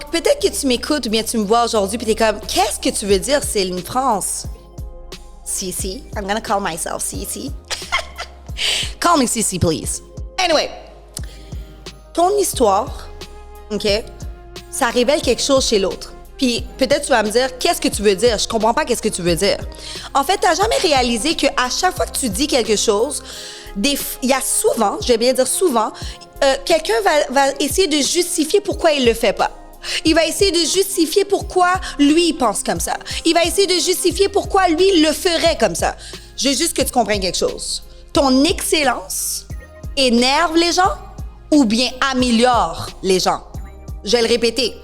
peut-être que tu m'écoutes ou bien tu me vois aujourd'hui puis t'es comme, qu'est-ce que tu veux dire, Céline France? Cici. I'm gonna call myself Cici. Call me Cici, please. Anyway, ton histoire, OK, ça révèle quelque chose chez l'autre. Puis peut-être tu vas me dire, qu'est-ce que tu veux dire? Je comprends pas qu'est-ce que tu veux dire. En fait, t'as jamais réalisé qu'à chaque fois que tu dis quelque chose, il y a souvent, je vais bien dire souvent, quelqu'un va essayer de justifier pourquoi il le fait pas. Il va essayer de justifier pourquoi lui, il pense comme ça. Il va essayer de justifier pourquoi lui, il le ferait comme ça. Je veux juste que tu comprennes quelque chose. Ton excellence énerve les gens ou bien améliore les gens. Je vais le répéter.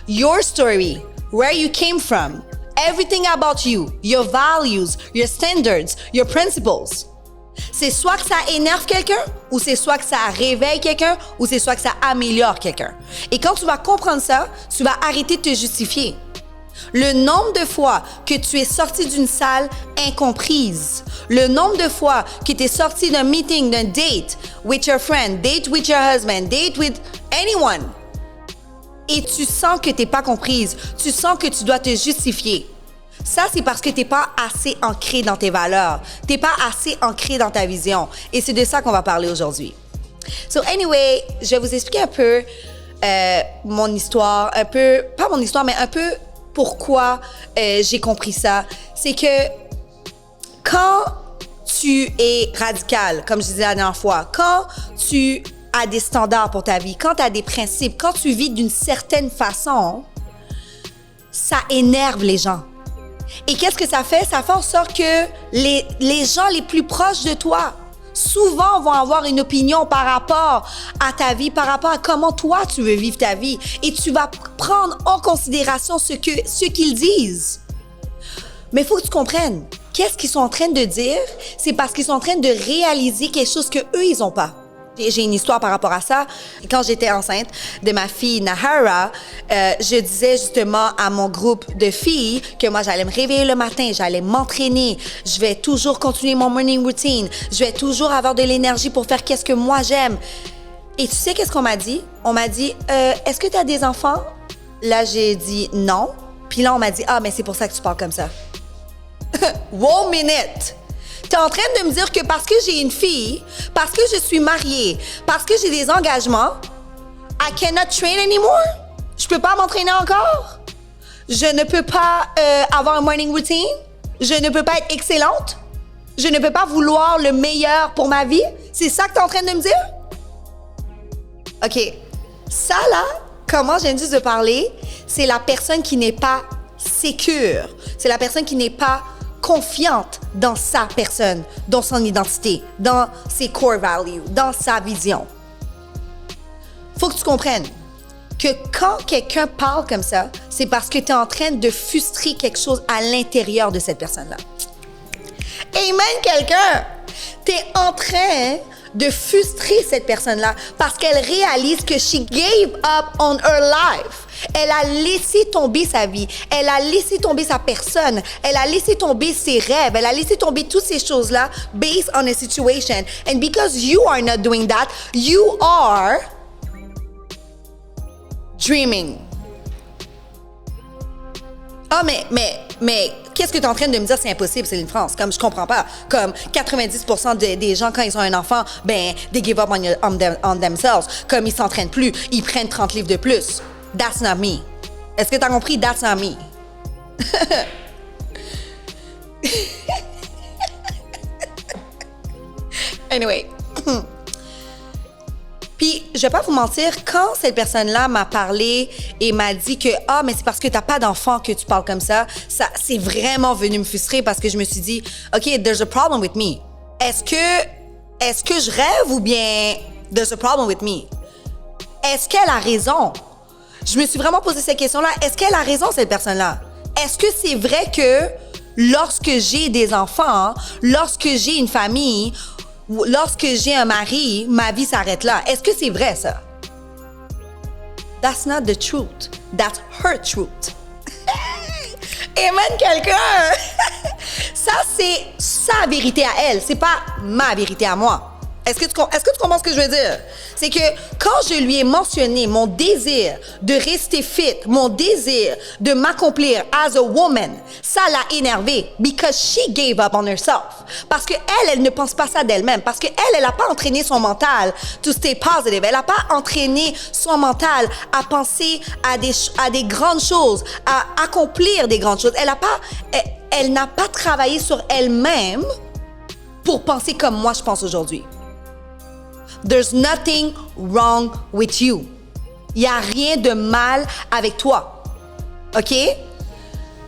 Your story, where you came from, everything about you, your values, your standards, your principles. C'est soit que ça énerve quelqu'un, ou c'est soit que ça réveille quelqu'un, ou c'est soit que ça améliore quelqu'un. Et quand tu vas comprendre ça, tu vas arrêter de te justifier. Le nombre de fois que tu es sorti d'une salle incomprise, le nombre de fois que tu es sorti d'un meeting, d'un date with your friend, date with your husband, date with anyone, et tu sens que tu n'es pas comprise, tu sens que tu dois te justifier. Ça, c'est parce que tu n'es pas assez ancré dans tes valeurs, tu n'es pas assez ancré dans ta vision. Et c'est de ça qu'on va parler aujourd'hui. So anyway, je vais vous expliquer un peu mon histoire, un peu, pas mon histoire, mais un peu pourquoi j'ai compris ça. C'est que quand tu es radical, comme je disais la dernière fois, quand tu as des standards pour ta vie, quand tu as des principes, quand tu vis d'une certaine façon, ça énerve les gens. Et qu'est-ce que ça fait? Ça fait en sorte que les gens les plus proches de toi, souvent vont avoir une opinion par rapport à ta vie, par rapport à comment toi tu veux vivre ta vie. Et tu vas prendre en considération ce qu'ils disent. Mais il faut que tu comprennes, qu'est-ce qu'ils sont en train de dire? C'est parce qu'ils sont en train de réaliser quelque chose qu'eux, ils n'ont pas. J'ai une histoire par rapport à ça. Quand j'étais enceinte de ma fille Nahara, je disais justement à mon groupe de filles que moi, j'allais me réveiller le matin, j'allais m'entraîner, je vais toujours continuer mon morning routine, je vais toujours avoir de l'énergie pour faire qu'est-ce que moi j'aime. Et tu sais qu'est-ce qu'on m'a dit? On m'a dit, est-ce que tu as des enfants? Là, j'ai dit non. Puis là, on m'a dit, ah, mais c'est pour ça que tu parles comme ça. One minute! T'es en train de me dire que parce que j'ai une fille, parce que je suis mariée, parce que j'ai des engagements, I cannot train anymore? Je peux pas m'entraîner encore? Je ne peux pas avoir un morning routine? Je ne peux pas être excellente? Je ne peux pas vouloir le meilleur pour ma vie? C'est ça que t'es en train de me dire? OK. Ça, là, comment je viens juste de parler, c'est la personne qui n'est pas sécure. C'est la personne qui n'est pas confiante dans sa personne, dans son identité, dans ses core values, dans sa vision. Faut que tu comprennes que quand quelqu'un parle comme ça, c'est parce que tu es en train de frustrer quelque chose à l'intérieur de cette personne-là. Amen, quelqu'un! Tu es en train de frustrer cette personne-là parce qu'elle réalise que she gave up on her life. Elle a laissé tomber sa vie. Elle a laissé tomber sa personne. Elle a laissé tomber ses rêves. Elle a laissé tomber toutes ces choses-là based on a situation. And because you are not doing that, you are dreaming. Ah, mais qu'est-ce que tu es en train de me dire? C'est impossible, Céline France. Comme je comprends pas. Comme 90% des gens, quand ils ont un enfant, ben, they give up on themselves. Comme ils s'entraînent plus, ils prennent 30 livres de plus. That's not me. Est-ce que tu as compris? That's not me. Anyway. Puis, je vais pas vous mentir, quand cette personne-là m'a parlé et m'a dit que « Ah, mais c'est parce que t'as pas d'enfant que tu parles comme ça », ça, c'est vraiment venu me frustrer parce que je me suis dit « OK, there's a problem with me. Est-ce que je rêve ou bien there's a problem with me? Est-ce qu'elle a raison? » Je me suis vraiment posé cette question-là. Est-ce qu'elle a raison, cette personne-là? Est-ce que c'est vrai que lorsque j'ai des enfants, lorsque j'ai une famille, lorsque j'ai un mari, ma vie s'arrête là? Est-ce que c'est vrai, ça? That's not the truth. That's her truth. Amen, quelqu'un! Ça, c'est sa vérité à elle. C'est pas ma vérité à moi. Est-ce que tu comprends ce que je veux dire? C'est que quand je lui ai mentionné mon désir de rester fit, mon désir de m'accomplir as a woman, ça l'a énervée because she gave up on herself. Parce que elle ne pense pas ça d'elle-même. Parce que elle n'a pas entraîné son mental to stay positive. Elle n'a pas entraîné son mental à penser à des grandes choses, à accomplir des grandes choses. Elle n'a pas travaillé sur elle-même pour penser comme moi je pense aujourd'hui. There's nothing wrong with you. Il n'y a rien de mal avec toi. OK?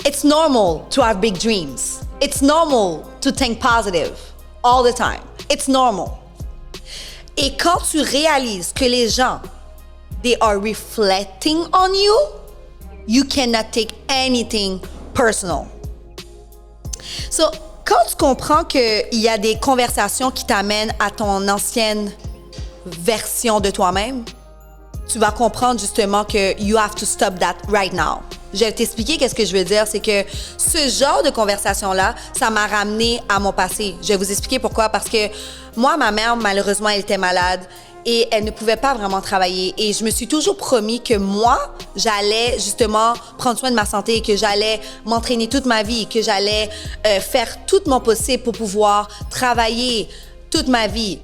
It's normal to have big dreams. It's normal to think positive all the time. It's normal. Et quand tu réalises que les gens, they are reflecting on you, you cannot take anything personal. So, quand tu comprends qu'il y a des conversations qui t'amènent à ton ancienne version de toi-même, tu vas comprendre justement que you have to stop that right now. Je vais t'expliquer qu'est-ce que je veux dire, c'est que ce genre de conversation-là, ça m'a ramené à mon passé. Je vais vous expliquer pourquoi, parce que moi, ma mère, malheureusement, elle était malade et elle ne pouvait pas vraiment travailler. Et je me suis toujours promis que moi, j'allais justement prendre soin de ma santé et que j'allais m'entraîner toute ma vie, que j'allais faire tout mon possible pour pouvoir travailler toute ma vie.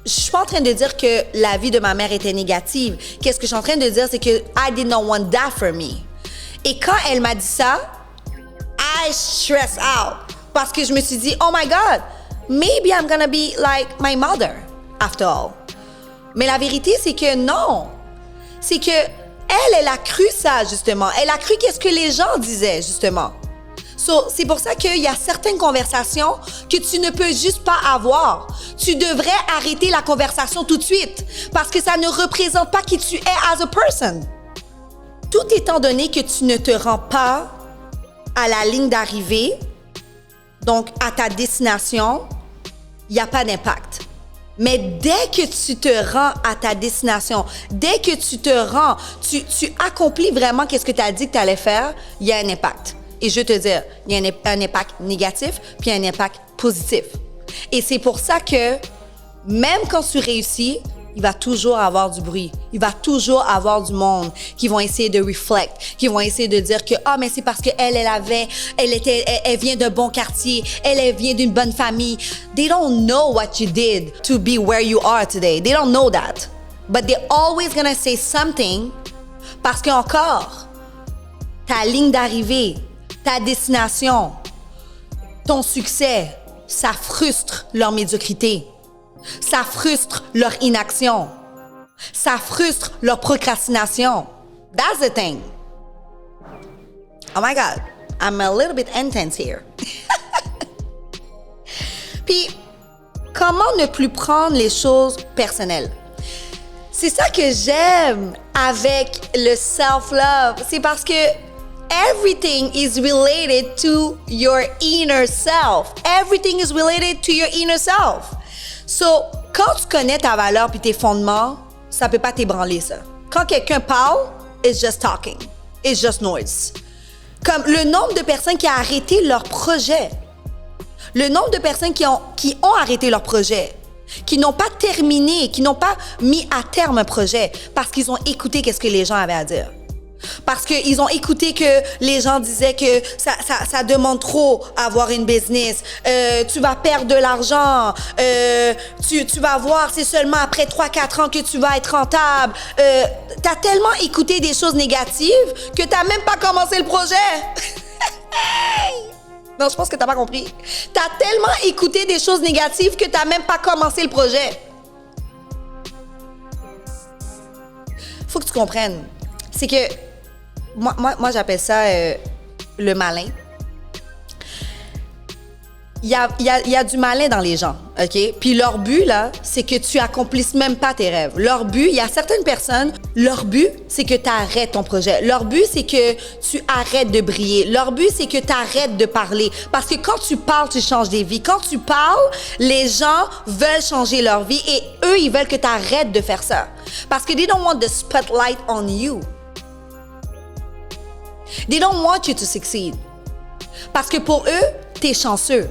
Je suis pas en train de dire que la vie de ma mère était négative. Qu'est-ce que je suis en train de dire, c'est que I did not want that for me. Et quand elle m'a dit ça, I stressed out. Parce que je me suis dit, oh my God, maybe I'm gonna be like my mother, after all. Mais la vérité, c'est que non. C'est que elle a cru ça, justement. Elle a cru qu'est-ce que les gens disaient, justement. So, c'est pour ça qu'il y a certaines conversations que tu ne peux juste pas avoir. Tu devrais arrêter la conversation tout de suite parce que ça ne représente pas qui tu es as a person. Tout étant donné que tu ne te rends pas à la ligne d'arrivée, donc à ta destination, il n'y a pas d'impact. Mais dès que tu te rends à ta destination, dès que tu te rends, tu accomplis vraiment qu'est-ce que tu as dit que tu allais faire, il y a un impact. Et je veux te dire, il y a un impact négatif, puis un impact positif. Et c'est pour ça que même quand tu réussis, il va toujours avoir du bruit. Il va toujours avoir du monde qui vont essayer de reflect, qui vont essayer de dire que ah mais c'est parce que elle vient d'un bon quartier, elle vient d'une bonne famille. They don't know what you did to be where you are today. They don't know that. But they're always gonna say something parce que encore ta ligne d'arrivée, ta destination, ton succès, ça frustre leur médiocrité. Ça frustre leur inaction. Ça frustre leur procrastination. That's the thing. Oh my God, I'm a little bit intense here. Puis, comment ne plus prendre les choses personnelles? C'est ça que j'aime avec le self-love. C'est parce que everything is related to your inner self. Everything is related to your inner self. So, quand tu connais ta valeur puis tes fondements, ça peut pas t'ébranler, ça. Quand quelqu'un parle, it's just talking. It's just noise. Comme le nombre de personnes qui ont arrêté leur projet. Le nombre de personnes qui ont arrêté leur projet. Qui n'ont pas terminé, qui n'ont pas mis à terme un projet parce qu'ils ont écouté qu'est-ce que les gens avaient à dire. Parce qu'ils ont écouté que les gens disaient que ça demande trop à avoir une business. Tu vas perdre de l'argent. Tu vas voir, c'est seulement après 3-4 ans que tu vas être rentable. T'as tellement écouté des choses négatives que t'as même pas commencé le projet. Non, je pense que t'as pas compris. T'as tellement écouté des choses négatives que t'as même pas commencé le projet. Faut que tu comprennes. C'est que moi j'appelle ça le malin. Il y a du malin dans les gens, OK? Puis leur but, là, c'est que tu accomplisses même pas tes rêves. Leur but, il y a certaines personnes, leur but, c'est que tu arrêtes ton projet. Leur but, c'est que tu arrêtes de briller. Leur but, c'est que tu arrêtes de parler. Parce que quand tu parles, tu changes des vies. Quand tu parles, les gens veulent changer leur vie et eux, ils veulent que tu arrêtes de faire ça. Parce que they don't want the spotlight on you. They don't want you to succeed. Parce que pour eux, t'es chanceux.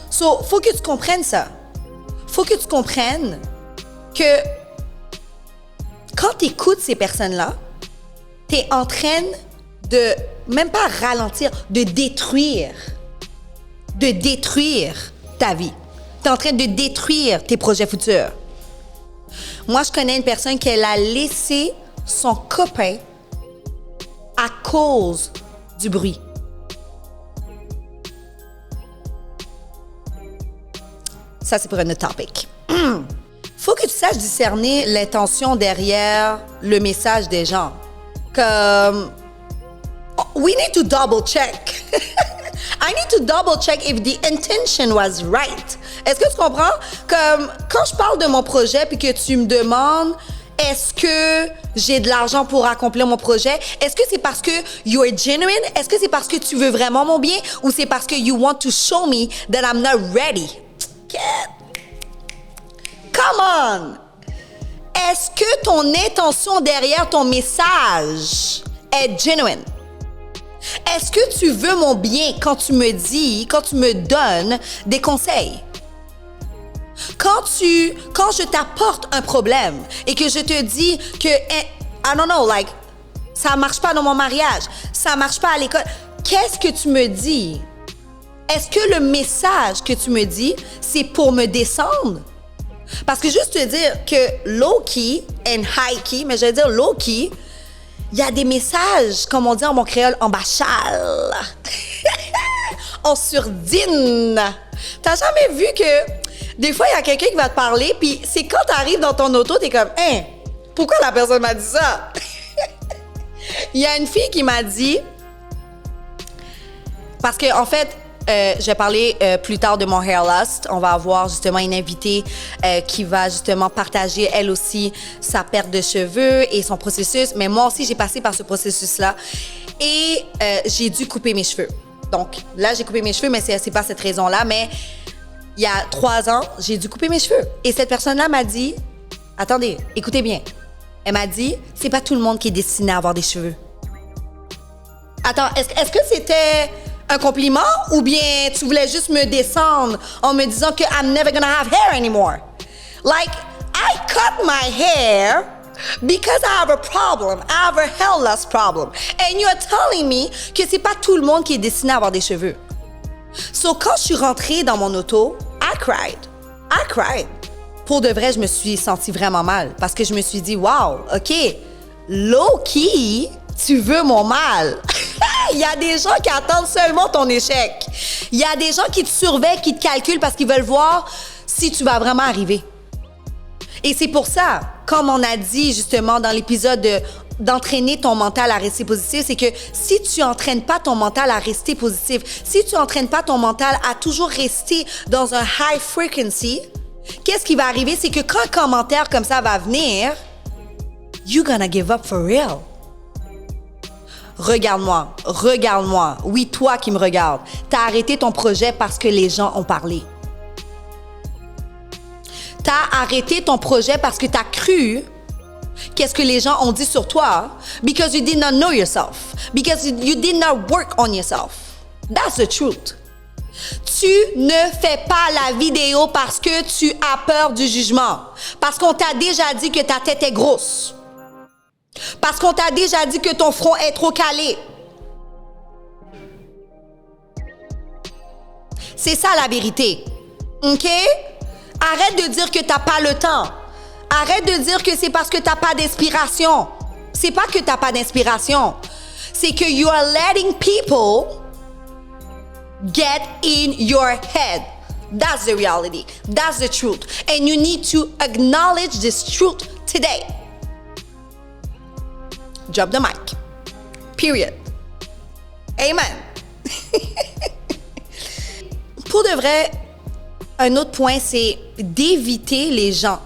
So, faut que tu comprennes ça. Faut que tu comprennes que quand tu écoutes ces personnes-là, tu es en train de, même pas ralentir, de détruire ta vie. Tu es en train de détruire tes projets futurs. Moi, je connais une personne qui a laissé son copain à cause du bruit. Ça, c'est pour un autre topic. Faut que tu saches discerner l'intention derrière le message des gens. Comme, we need to double check. I need to double check if the intention was right. Est-ce que tu comprends? Comme, quand je parle de mon projet puis que tu me demandes est-ce que j'ai de l'argent pour accomplir mon projet? Est-ce que c'est parce que you are genuine? Est-ce que c'est parce que tu veux vraiment mon bien? Ou c'est parce que you want to show me that I'm not ready? Come on! Est-ce que ton intention derrière ton message est genuine? Est-ce que tu veux mon bien quand tu me donnes des conseils? Quand je t'apporte un problème et que je te dis que, I don't know, like, ça marche pas dans mon mariage, ça marche pas à l'école, qu'est-ce que tu me dis? Est-ce que le message que tu me dis, c'est pour me descendre? Parce que juste te dire que low-key and high-key, mais je vais dire low-key, il y a des messages, comme on dit en mon créole, en bachal. En surdine. T'as jamais vu que des fois, il y a quelqu'un qui va te parler, puis c'est quand t'arrives dans ton auto, t'es comme, hein, pourquoi la personne m'a dit ça? Il y a une fille qui m'a dit, parce que en fait, je vais parler plus tard de mon hair loss. On va avoir justement une invitée qui va justement partager elle aussi sa perte de cheveux et son processus. Mais moi aussi, j'ai passé par ce processus-là et j'ai dû couper mes cheveux. Donc là, j'ai coupé mes cheveux, mais c'est pas cette raison-là. Mais il y a 3 ans, j'ai dû couper mes cheveux. Et cette personne-là m'a dit, attendez, écoutez bien. Elle m'a dit, c'est pas tout le monde qui est destiné à avoir des cheveux. Attends, est-ce que c'était un compliment ou bien tu voulais juste me descendre en me disant que I'm never gonna have hair anymore? Like, I cut my hair because I have a problem. I have a hair loss problem. And you're telling me que c'est pas tout le monde qui est destiné à avoir des cheveux. So, quand je suis rentrée dans mon auto, I cried. Pour de vrai, je me suis sentie vraiment mal parce que je me suis dit, wow, OK, low-key, tu veux mon mal. Il y a des gens qui attendent seulement ton échec. Il y a des gens qui te surveillent, qui te calculent parce qu'ils veulent voir si tu vas vraiment arriver. Et c'est pour ça, comme on a dit justement dans l'épisode d'entraîner ton mental à rester positif, c'est que si tu entraînes pas ton mental à rester positif, si tu entraînes pas ton mental à toujours rester dans un high frequency, qu'est-ce qui va arriver? C'est que quand un commentaire comme ça va venir, you're gonna give up for real. Regarde-moi. Oui, toi qui me regardes. T'as arrêté ton projet parce que les gens ont parlé. T'as arrêté ton projet parce que t'as cru qu'est-ce que les gens ont dit sur toi because you did not know yourself. Because you did not work on yourself. That's the truth. Tu ne fais pas la vidéo parce que tu as peur du jugement. Parce qu'on t'a déjà dit que ta tête est grosse. Parce qu'on t'a déjà dit que ton front est trop calé. C'est ça la vérité. OK? Arrête de dire que t'as pas le temps. Arrête de dire que c'est parce que t'as pas d'inspiration. C'est pas que t'as pas d'inspiration. C'est que you are letting people get in your head. That's the reality. That's the truth. And you need to acknowledge this truth today. Drop the mic. Period. Amen. Pour de vrai, un autre point, c'est d'éviter les gens.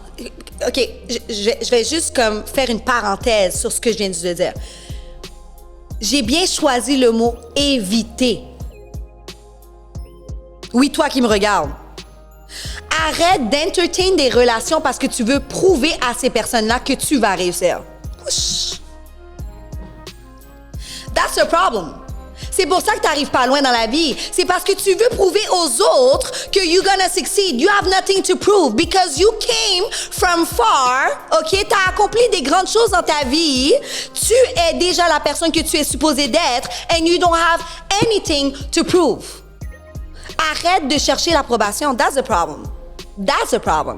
OK, je vais juste comme faire une parenthèse sur ce que je viens de te dire. J'ai bien choisi le mot « éviter ». Oui, toi qui me regardes. Arrête d'entertain des relations parce que tu veux prouver à ces personnes-là que tu vas réussir. Ouch. That's the problem. C'est pour ça que tu n'arrives pas loin dans la vie. C'est parce que tu veux prouver aux autres que you're gonna succeed. You have nothing to prove because you came from far. OK? Tu as accompli des grandes choses dans ta vie. Tu es déjà la personne que tu es supposée d'être and you don't have anything to prove. Arrête de chercher l'approbation. That's the problem. That's the problem.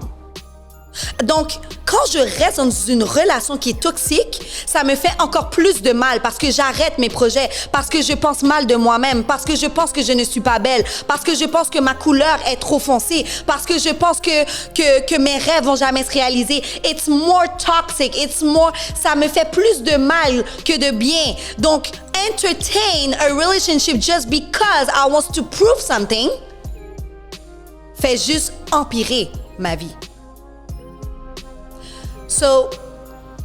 Donc, quand je reste dans une relation qui est toxique, ça me fait encore plus de mal parce que j'arrête mes projets, parce que je pense mal de moi-même, parce que je pense que je ne suis pas belle, parce que je pense que ma couleur est trop foncée, parce que je pense que mes rêves vont jamais se réaliser. It's more toxic, ça me fait plus de mal que de bien. Donc, entertain a relationship just because I want to prove something fait juste empirer ma vie. So,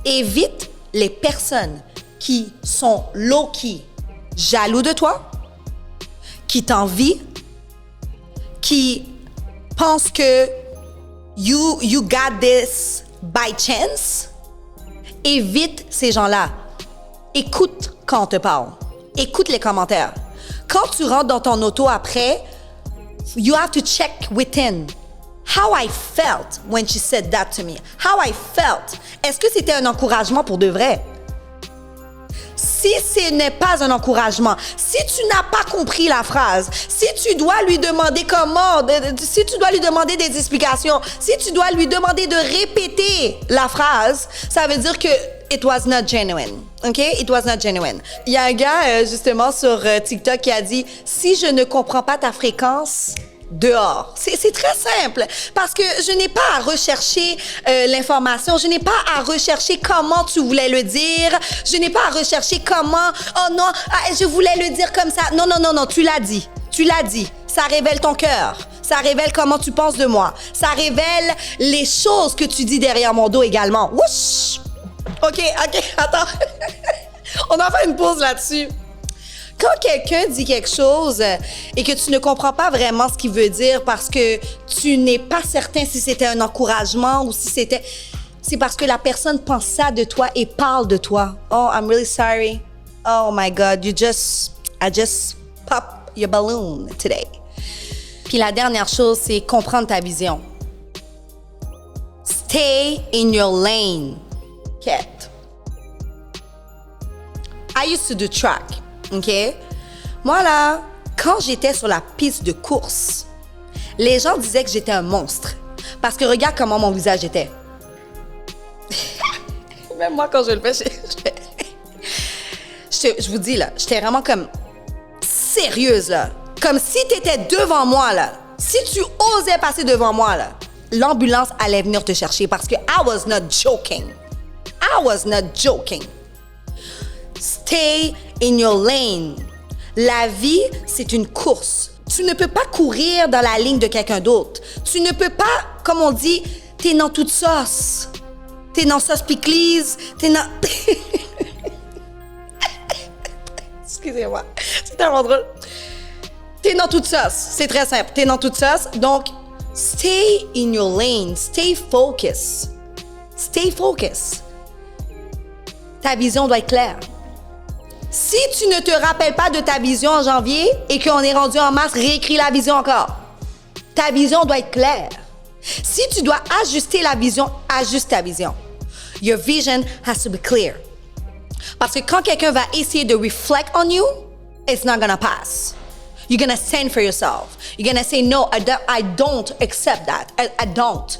évite les personnes qui sont low-key, jaloux de toi, qui t'envient, qui pensent que you got this by chance. Évite ces gens-là. Écoute quand on te parle. Écoute les commentaires. Quand tu rentres dans ton auto après, you have to check within. How I felt when she said that to me. How I felt. Est-ce que c'était un encouragement pour de vrai? Si ce n'est pas un encouragement, si tu n'as pas compris la phrase, si tu dois lui demander si tu dois lui demander des explications, si tu dois lui demander de répéter la phrase, ça veut dire que it was not genuine. OK? It was not genuine. Il y a un gars, justement, sur TikTok qui a dit « Si je ne comprends pas ta fréquence, dehors. » C'est très simple parce que je n'ai pas à rechercher l'information, je n'ai pas à rechercher comment tu voulais le dire, je n'ai pas à rechercher comment, oh non, je voulais le dire comme ça. Non, tu l'as dit. Ça révèle ton cœur. Ça révèle comment tu penses de moi. Ça révèle les choses que tu dis derrière mon dos également. Wouch! OK, attends. On en fait une pause là-dessus. Quand quelqu'un dit quelque chose et que tu ne comprends pas vraiment ce qu'il veut dire parce que tu n'es pas certain si c'était un encouragement ou si c'était... C'est parce que la personne pense ça de toi et parle de toi. Oh, I'm really sorry. Oh my God, I just popped your balloon today. Puis la dernière chose, c'est comprendre ta vision. Stay in your lane. Cat. I used to do track. OK? Moi, là, quand j'étais sur la piste de course, les gens disaient que j'étais un monstre. Parce que regarde comment mon visage était. Même moi, quand je le fais, je vous dis, là, j'étais vraiment comme sérieuse, là. Comme si t'étais devant moi, là. Si tu osais passer devant moi, là, l'ambulance allait venir te chercher parce que I was not joking. Stay in your lane. La vie, c'est une course. Tu ne peux pas courir dans la ligne de quelqu'un d'autre. Tu ne peux pas, comme on dit, t'es dans toute sauce. T'es dans sauce pickles, t'es dans... Excusez-moi, c'est tellement drôle. T'es dans toute sauce. C'est très simple. T'es dans toute sauce. Donc, stay in your lane. Stay focused. Ta vision doit être claire. Si tu ne te rappelles pas de ta vision en janvier et qu'on est rendu en mars, réécris la vision encore. Ta vision doit être claire. Si tu dois ajuster la vision, ajuste ta vision. Your vision has to be clear. Parce que quand quelqu'un va essayer de reflect on you, it's not gonna pass. You're gonna stand for yourself. You're gonna say, no, I don't accept that. I don't.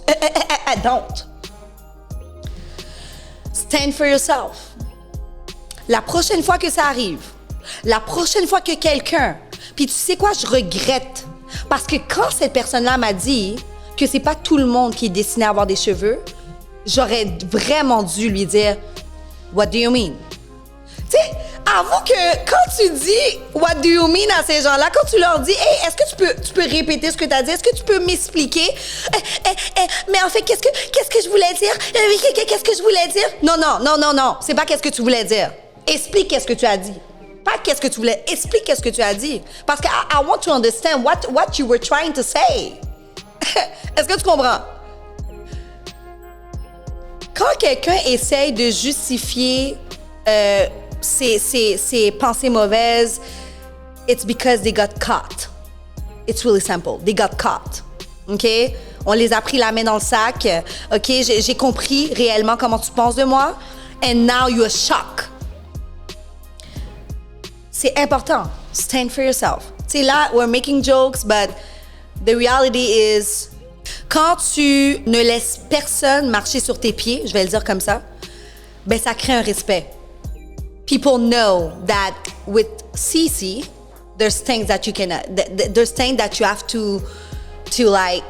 Stand for yourself. La prochaine fois que ça arrive, la prochaine fois que quelqu'un... Puis tu sais quoi, je regrette. Parce que quand cette personne-là m'a dit que c'est pas tout le monde qui est destiné à avoir des cheveux, j'aurais vraiment dû lui dire « What do you mean? » Tu sais, avoue que quand tu dis « What do you mean » à ces gens-là, quand tu leur dis « Hey, est-ce que tu peux répéter ce que tu as dit? Est-ce que tu peux m'expliquer? Mais en fait, qu'est-ce que je voulais dire? Qu'est-ce que je voulais dire? » Non. C'est pas qu'est-ce que tu voulais dire. Explique qu'est-ce que tu as dit. Pas qu'est-ce que tu voulais. Explique qu'est-ce que tu as dit. Parce que I want to understand what you were trying to say. Est-ce que tu comprends? Quand quelqu'un essaye de justifier ses pensées mauvaises, it's because they got caught. It's really simple. They got caught. OK? On les a pris la main dans le sac. OK? J'ai compris réellement comment tu penses de moi. And now you're shocked. C'est important. Stand for yourself. Tu sais, là, we're making jokes, but the reality is, quand tu ne laisses personne marcher sur tes pieds, je vais le dire comme ça, ben ça crée un respect. People know that with CC, there's things that you can, there's things that you have to like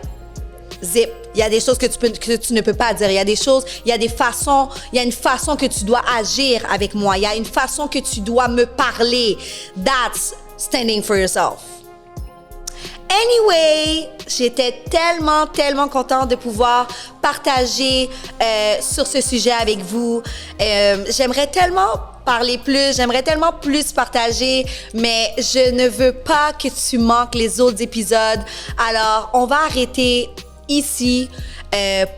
zip. Il y a des choses que tu ne peux pas dire. Il y a des choses, il y a des façons, il y a une façon que tu dois agir avec moi. Il y a une façon que tu dois me parler. That's standing for yourself. Anyway, j'étais tellement contente de pouvoir partager sur ce sujet avec vous. J'aimerais tellement parler plus, j'aimerais tellement plus partager, mais je ne veux pas que tu manques les autres épisodes. Alors, on va arrêter ici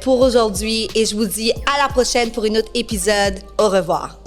pour aujourd'hui et je vous dis à la prochaine pour un autre épisode. Au revoir.